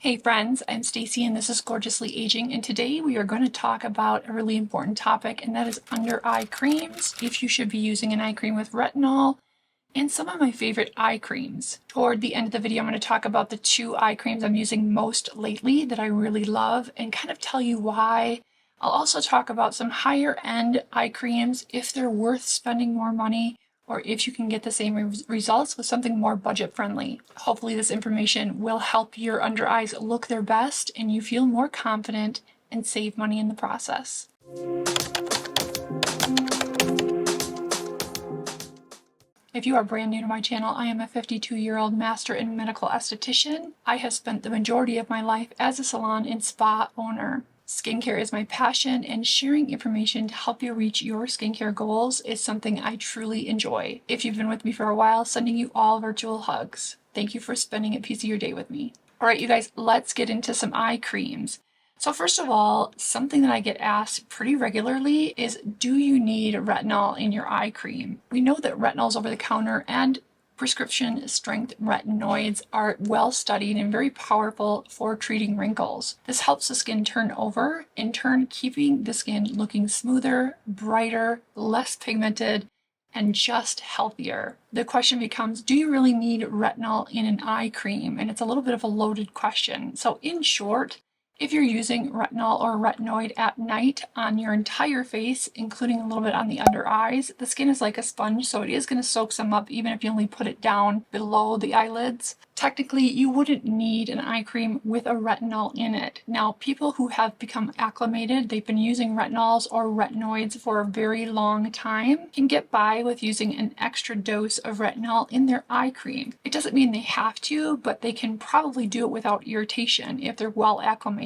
Hey friends, I'm Stacy and this is Gorgeously Aging, and today we are going to talk about a really important topic, and that is under eye creams, if you should be using an eye cream with retinol, and some of my favorite eye creams. Toward the end of the video, I'm going to talk about the two eye creams I'm using most lately that I really love and kind of tell you why. I'll also talk about some higher end eye creams, if they're worth spending more money, or if you can get the same results with something more budget friendly. Hopefully this information will help your under eyes look their best and you feel more confident and save money in the process. If you are brand new to my channel, I am a 52-year-old master in medical esthetician. I have spent the majority of my life as a salon and spa owner. Skincare is my passion, and sharing information to help you reach your skincare goals is something I truly enjoy. If you've been with me for a while, sending you all virtual hugs. Thank you for spending a piece of your day with me. All right, you guys, let's get into some eye creams. So first of all, something that I get asked pretty regularly is, do you need retinol in your eye cream? We know that retinols over the counter and prescription strength retinoids are well studied and very powerful for treating wrinkles. This helps the skin turn over, in turn keeping the skin looking smoother, brighter, less pigmented, and just healthier. The question becomes, do you really need retinol in an eye cream? And it's a little bit of a loaded question. So in short, if you're using retinol or retinoid at night on your entire face, including a little bit on the under eyes, the skin is like a sponge, so it is going to soak some up even if you only put it down below the eyelids. Technically, you wouldn't need an eye cream with a retinol in it. Now, people who have become acclimated, they've been using retinols or retinoids for a very long time, can get by with using an extra dose of retinol in their eye cream. It doesn't mean they have to, but they can probably do it without irritation if they're well acclimated.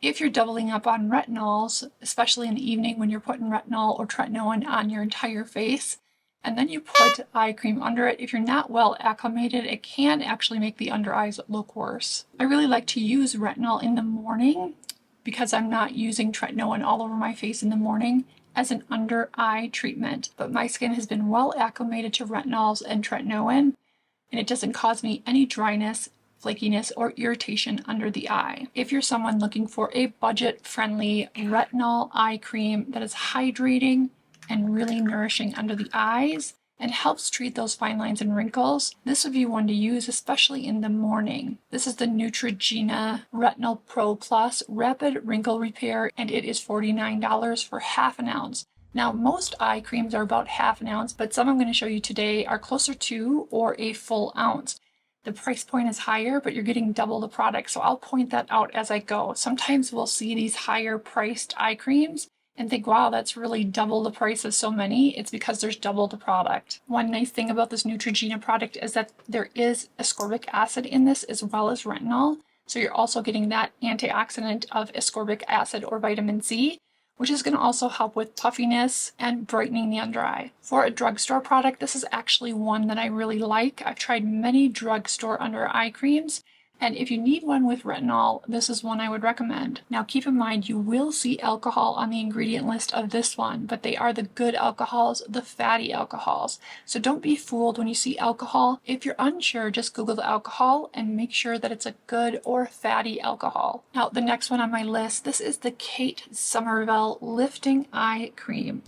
If you're doubling up on retinols, especially in the evening when you're putting retinol or tretinoin on your entire face, and then you put eye cream under it, if you're not well acclimated, it can actually make the under eyes look worse. I really like to use retinol in the morning because I'm not using tretinoin all over my face in the morning as an under eye treatment. But my skin has been well acclimated to retinols and tretinoin, and it doesn't cause me any dryness, flakiness, or irritation under the eye. If you're someone looking for a budget-friendly retinol eye cream that is hydrating and really nourishing under the eyes and helps treat those fine lines and wrinkles, this would be one to use, especially in the morning. This is the Neutrogena Retinol Pro Plus Rapid Wrinkle Repair, and it is $49 for half an ounce. Now, most eye creams are about half an ounce, but some I'm going to show you today are closer to or a full ounce. The price point is higher, but you're getting double the product, so I'll point that out as I go. Sometimes we'll see these higher priced eye creams and think, wow, that's really double the price of so many. It's because there's double the product. One nice thing about this Neutrogena product is that there is ascorbic acid in this as well as retinol. So you're also getting that antioxidant of ascorbic acid or vitamin C, which is going to also help with puffiness and brightening the under eye. For a drugstore product, this is actually one that I really like. I've tried many drugstore under eye creams, and if you need one with retinol, this is one I would recommend. Now keep in mind, you will see alcohol on the ingredient list of this one, but they are the good alcohols, the fatty alcohols. So don't be fooled when you see alcohol. If you're unsure, just Google the alcohol and make sure that it's a good or fatty alcohol. Now the next one on my list, this is the Kate Somerville Lifting Eye Cream.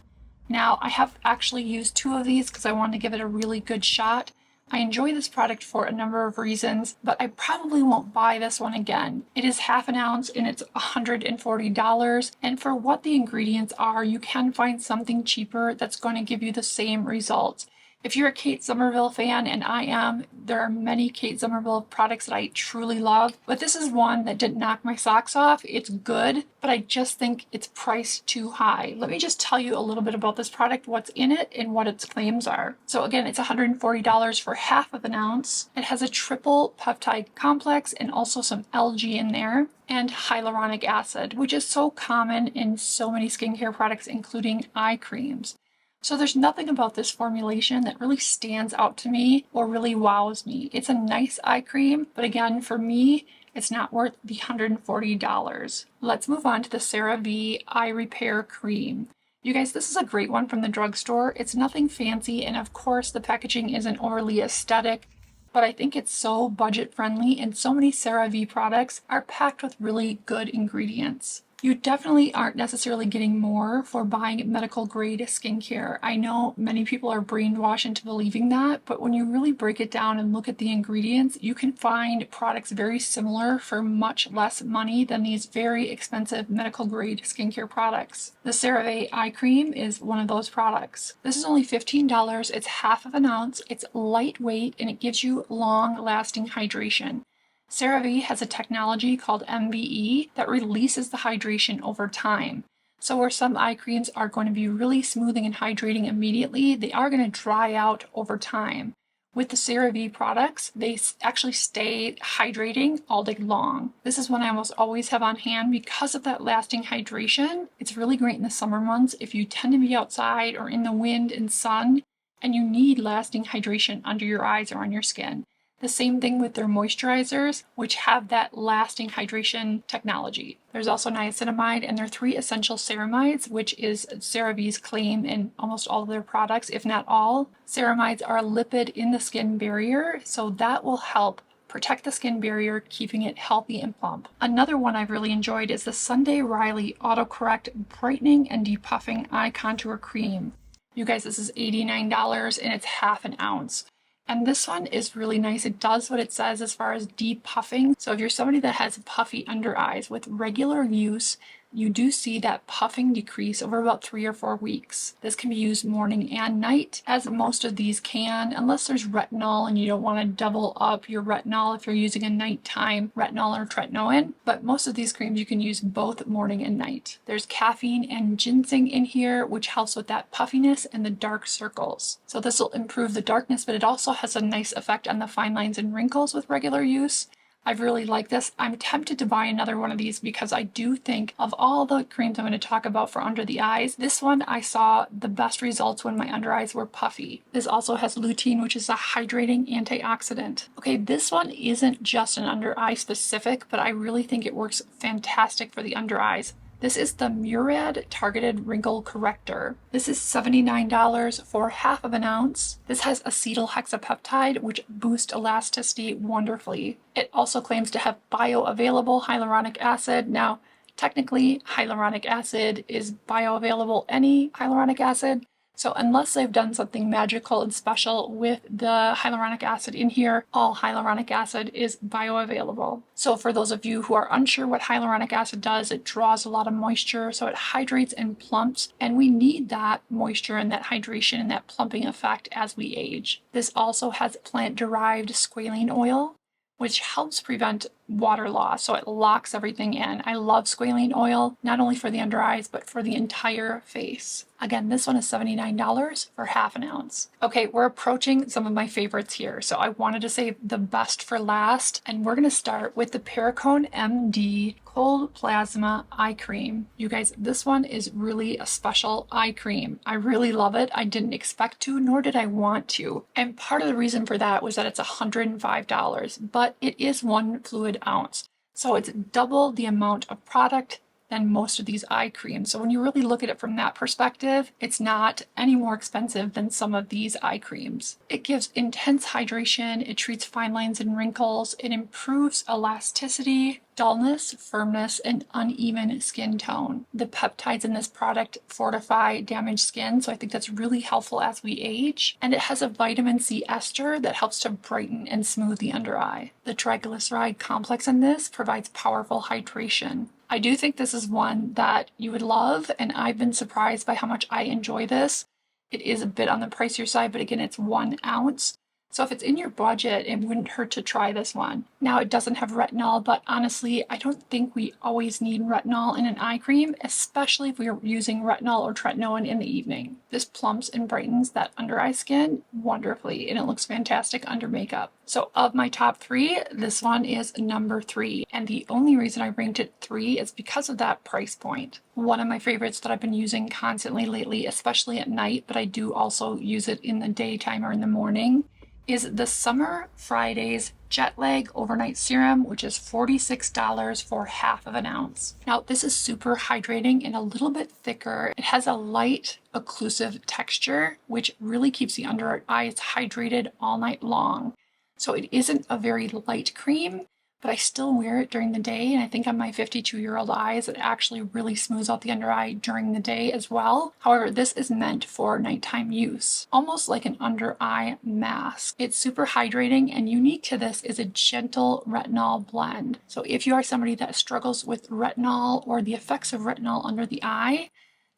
Now I have actually used two of these because I wanted to give it a really good shot. I enjoy this product for a number of reasons, but I probably won't buy this one again. It is half an ounce and it's $140, and for what the ingredients are, you can find something cheaper that's going to give you the same results. If you're a Kate Somerville fan, and I am, there are many Kate Somerville products that I truly love, but this is one that didn't knock my socks off. It's good, but I just think it's priced too high. Let me just tell you a little bit about this product, what's in it, and what its claims are. So again, it's $140 for half of an ounce. It has a triple peptide complex and also some algae in there, and hyaluronic acid, which is so common in so many skincare products, including eye creams. So there's nothing about this formulation that really stands out to me or really wows me. It's a nice eye cream, but again, for me, it's not worth the $140. Let's move on to the CeraVe Eye Repair Cream. You guys, this is a great one from the drugstore. It's nothing fancy, and of course the packaging isn't overly aesthetic. but I think it's so budget friendly, and so many CeraVe products are packed with really good ingredients. You definitely aren't necessarily getting more for buying medical grade skincare. I know many people are brainwashed into believing that, but when you really break it down and look at the ingredients, you can find products very similar for much less money than these very expensive medical grade skincare products. The CeraVe eye cream is one of those products. This is only $15. It's half of an ounce. It's lightweight and it gives you long lasting hydration. CeraVe has a technology called MVE that releases the hydration over time. So where some eye creams are going to be really smoothing and hydrating immediately, they are going to dry out over time. With the CeraVe products, they actually stay hydrating all day long. This is one I almost always have on hand because of that lasting hydration. It's really great in the summer months if you tend to be outside or in the wind and sun and you need lasting hydration under your eyes or on your skin. The same thing with their moisturizers, which have that lasting hydration technology. There's also niacinamide and their 3 essential ceramides, which is CeraVe's claim in almost all of their products, if not all. Ceramides are a lipid in the skin barrier, so that will help protect the skin barrier, keeping it healthy and plump. Another one I've really enjoyed is the Sunday Riley Autocorrect Brightening and Depuffing Eye Contour Cream. You guys, this is $89 and it's half an ounce. And this one is really nice. It does what it says as far as depuffing. So if you're somebody that has puffy under eyes, with regular use, you do see that puffing decrease over about 3 or 4 weeks. This can be used morning and night, as most of these can, unless there's retinol and you don't want to double up your retinol if you're using a nighttime retinol or tretinoin. But most of these creams you can use both morning and night. There's caffeine and ginseng in here, which helps with that puffiness and the dark circles. So this will improve the darkness, but it also has a nice effect on the fine lines and wrinkles with regular use. I've really liked this. I'm tempted to buy another one of these because I do think of all the creams I'm going to talk about for under the eyes, this one I saw the best results when my under eyes were puffy. This also has lutein, which is a hydrating antioxidant. Okay, this one isn't just an under eye specific, but I really think it works fantastic for the under eyes. This is the Murad Targeted Wrinkle Corrector. This is $79 for half of an ounce. This has acetyl hexapeptide, which boosts elasticity wonderfully. It also claims to have bioavailable hyaluronic acid. Now, technically, hyaluronic acid is bioavailable, any hyaluronic acid. So unless they've done something magical and special with the hyaluronic acid in here, all hyaluronic acid is bioavailable. So for those of you who are unsure what hyaluronic acid does, it draws a lot of moisture, so it hydrates and plumps, and we need that moisture and that hydration and that plumping effect as we age. This also has plant-derived squalene oil, which helps prevent water loss, so it locks everything in. I love squalene oil, not only for the under eyes, but for the entire face. Again, this one is $79 for half an ounce. Okay, we're approaching some of my favorites here, so I wanted to save the best for last, and we're gonna start with the Perricone MD Cold Plasma Eye Cream. You guys, this one is really a special eye cream. I really love it. I didn't expect to, nor did I want to. And part of the reason for that was that it's $105, but it is 1 fluid ounce. So it's double the amount of product than most of these eye creams. So when you really look at it from that perspective, it's not any more expensive than some of these eye creams. It gives intense hydration, it treats fine lines and wrinkles, it improves elasticity, dullness, firmness, and uneven skin tone. The peptides in this product fortify damaged skin, so I think that's really helpful as we age. And it has a vitamin C ester that helps to brighten and smooth the under eye. The triglyceride complex in this provides powerful hydration. I do think this is one that you would love, and I've been surprised by how much I enjoy this. It is a bit on the pricier side, but again, it's 1 ounce. So if it's in your budget, it wouldn't hurt to try this one. Now, it doesn't have retinol, but honestly, I don't think we always need retinol in an eye cream, especially if we are using retinol or tretinoin in the evening. This plumps and brightens that under eye skin wonderfully, and it looks fantastic under makeup. So of my top 3, this one is number 3. And the only reason I ranked it 3 is because of that price point. One of my favorites that I've been using constantly lately, especially at night, but I do also use it in the daytime or in the morning, is the Summer Fridays Jet Lag Overnight Serum, which is $46 for half of an ounce. Now, this is super hydrating and a little bit thicker. It has a light, occlusive texture, which really keeps the under eyes hydrated all night long. So it isn't a very light cream, but I still wear it during the day. And I think on my 52-year-old eyes, it actually really smooths out the under eye during the day as well. However, this is meant for nighttime use, almost like an under eye mask. It's super hydrating, and unique to this is a gentle retinol blend. So if you are somebody that struggles with retinol or the effects of retinol under the eye,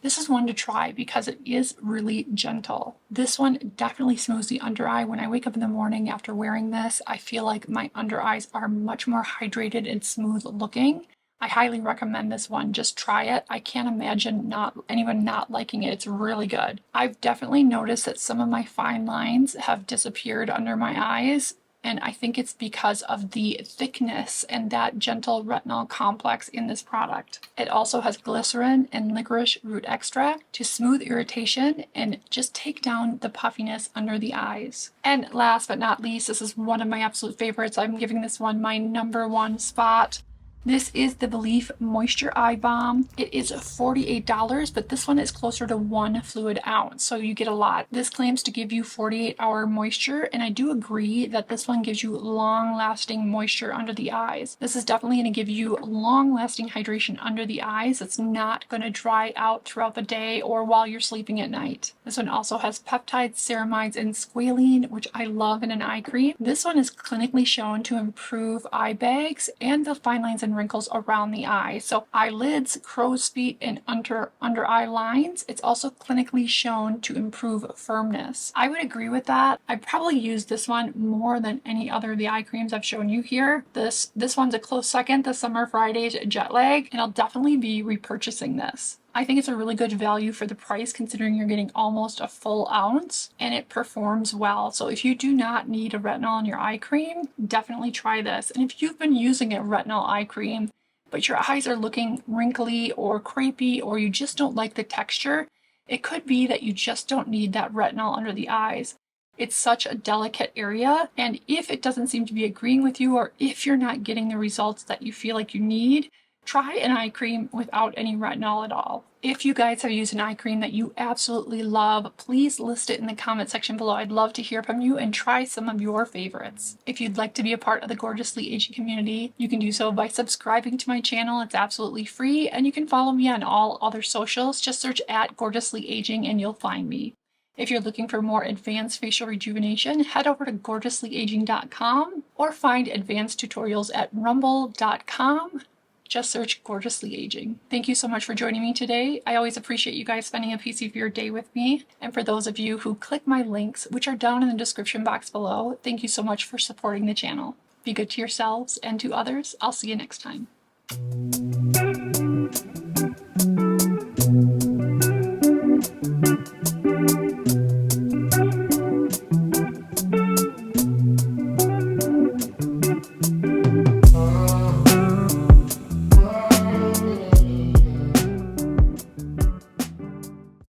this is one to try because it is really gentle. This one definitely smooths the under eye. When I wake up in the morning after wearing this, I feel like my under eyes are much more hydrated and smooth looking. I highly recommend this one. Just try it. I can't imagine anyone not liking it. It's really good. I've definitely noticed that some of my fine lines have disappeared under my eyes, and I think it's because of the thickness and that gentle retinol complex in this product. It also has glycerin and licorice root extract to smooth irritation and just take down the puffiness under the eyes. And last but not least, this is one of my absolute favorites. I'm giving this one my #1 spot. This is the Belief Moisture Eye Balm. It is $48, but this one is closer to 1 fluid ounce, so you get a lot. This claims to give you 48-hour moisture, and I do agree that this one gives you long-lasting moisture under the eyes. This is definitely going to give you long-lasting hydration under the eyes. It's not going to dry out throughout the day or while you're sleeping at night. This one also has peptides, ceramides, and squalene, which I love in an eye cream. This one is clinically shown to improve eye bags and the fine lines and wrinkles around the eye. So eyelids, crow's feet, and under eye lines. It's also clinically shown to improve firmness. I would agree with that. I probably use this one more than any other of the eye creams I've shown you here. This one's a close second, the Summer Fridays Jet Lag, and I'll definitely be repurchasing this. I think it's a really good value for the price considering you're getting almost a full ounce, and it performs well. So if you do not need a retinol in your eye cream, definitely try this. And if you've been using a retinol eye cream, but your eyes are looking wrinkly or crepey, or you just don't like the texture, it could be that you just don't need that retinol under the eyes. It's such a delicate area, and if it doesn't seem to be agreeing with you, or if you're not getting the results that you feel like you need, try an eye cream without any retinol at all. If you guys have used an eye cream that you absolutely love, please list it in the comment section below. I'd love to hear from you and try some of your favorites. If you'd like to be a part of the Gorgeously Aging community, you can do so by subscribing to my channel. It's absolutely free, and you can follow me on all other socials. Just search at Gorgeously Aging and you'll find me. If you're looking for more advanced facial rejuvenation, head over to gorgeouslyaging.com or find advanced tutorials at rumble.com. Just search Gorgeously Aging. Thank you so much for joining me today. I always appreciate you guys spending a piece of your day with me. And for those of you who click my links, which are down in the description box below, thank you so much for supporting the channel. Be good to yourselves and to others. I'll see you next time.